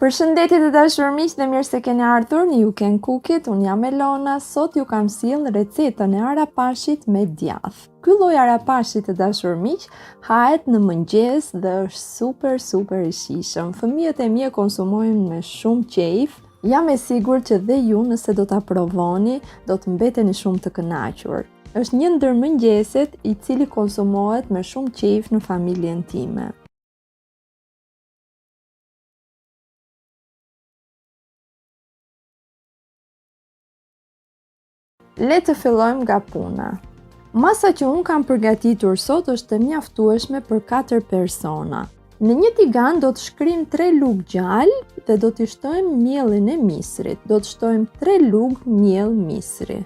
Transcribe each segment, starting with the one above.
Përshëndetje të dashur miq dhe mirë se keni ardhur në You Can Cook It. Unë jam Elona, sot ju kam sjell recetën e arapashit me djath. Ky lloj arapashi të dashur miq hahet në mëngjes dhe është super i shijshëm. Fëmijët e mi e konsumojnë me shumë qejf. Jam e sigurt që dhe ju nëse do ta provoni, do të mbeteni shumë të kënaqur. Është një ndër mëngjeset i cili konsumohet me shumë qejf në familjen time. Le të fillojmë nga puna. Masa që unë kam përgatitur sot është e mjaftueshme për 4 persona. Në një tigan do të shkrim 3 lugë gjallë dhe do t'i shtojmë miellin e misrit. Do të shtojmë 3 lugë miell misri.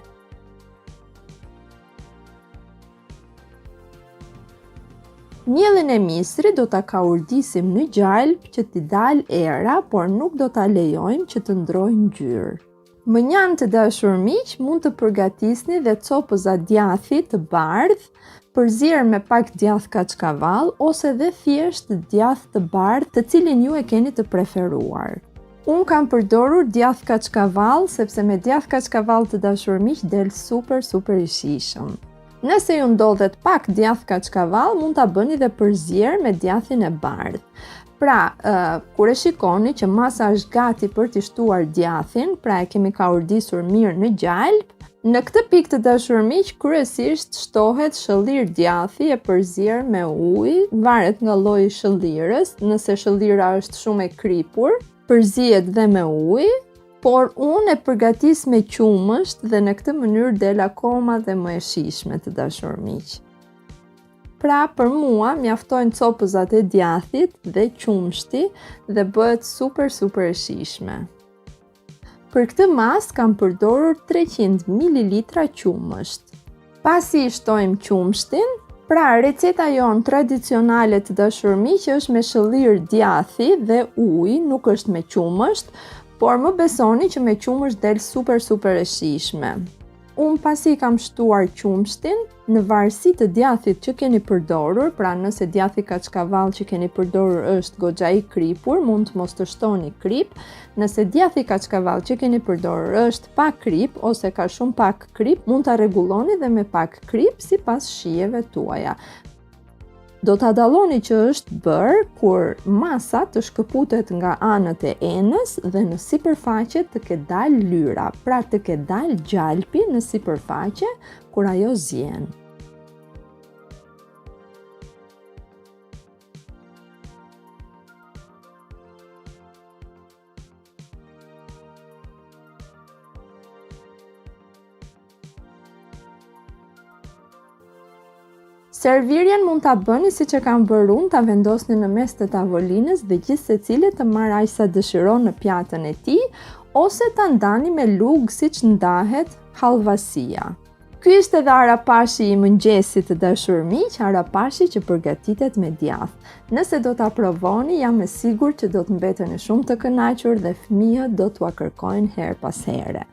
Miellin e misrit do ta kaurdisim në gjalp që t'i dalë era, por nuk do ta lejojmë që të ndrojë ngjyrë. Më njanë të dashur miq, mund të përgatisni dhe copëza djathi të bardh, përzier me pak djath kaçkavall ose dhe thjesht djath të bardh, të cilin ju e keni të preferuar. Unë kam përdorur djath kaçkavall sepse me djath kaçkavall të dashur miq del super i shijshëm. Nëse ju ndodhet pak djath kaçkavall, mund ta bëni dhe përzier me djathin e bardh. Pra, kur e shikoni që masa është gati për t'i shtuar djathin, pra e kemi kaurdisur mirë në gjalp, në këtë pikë të dashur miq, kryesisht shtohet shëllir djathi e përzier me ujë, varet nga lloji i shëllirës, nëse shëllira është shumë e kripur, përzihet dhe me ujë, por unë e përgatis me qumësht dhe në këtë mënyrë del akoma dhe më e shijshme të dashur miq. Pra, për mua, mjaftojnë copëzat e djathit dhe qumshti dhe bëhet super e shijshme. Për këtë mas kam përdorur 300 ml qumësht. Pasi i shtojmë qumshtin, pra receta jonë tradicionale të dashur miq është me shëllir djathi dhe ujë, nuk është me qumësht, por më besoni që me qumësht del super e shijshme. Unë pasi i kam shtuar qumshtin, në varësi të djathit që keni përdorur, pra nëse djathi kaçkavall që keni përdorur është goxha i kripur, mund të mos të shtoni krip. Nëse djathi kaçkavall që keni përdorur është pa krip ose ka shumë pak krip, mund ta rregulloni dhe me pak krip sipas shijeve tuaja. Do ta dalloni që është bërë kur masa të shkëputet nga anët e enës dhe në sipërfaqe të ketë dalë lyra, pra të ketë dalë gjalpi në sipërfaqe kur ajo zien. Servirjen mund ta bëni siç e kam bërë unë, ta vendosni në mes të tavolinës dhe gjithsecili të marrë aq sa dëshiron në pjatën e tij, ose ta ndani me lugë siç ndahet hallvasia. Ky ishte edhe arapashi i mëngjesit të dashur miq, arapashi që përgatitet me djath. Nëse do ta provoni, jam e sigurt që do të mbeteni shumë të kënaqur dhe fëmijët do t'ua kërkojnë her pas here.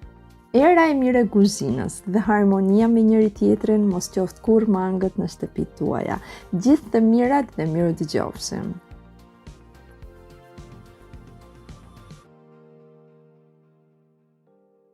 Era e mirë e kuzhinës dhe harmonia me njëri tjetrin mos qoftë kurrë mangët në shtëpitë tuaja. Gjithë të mirat dhe mirë dëgjofshim.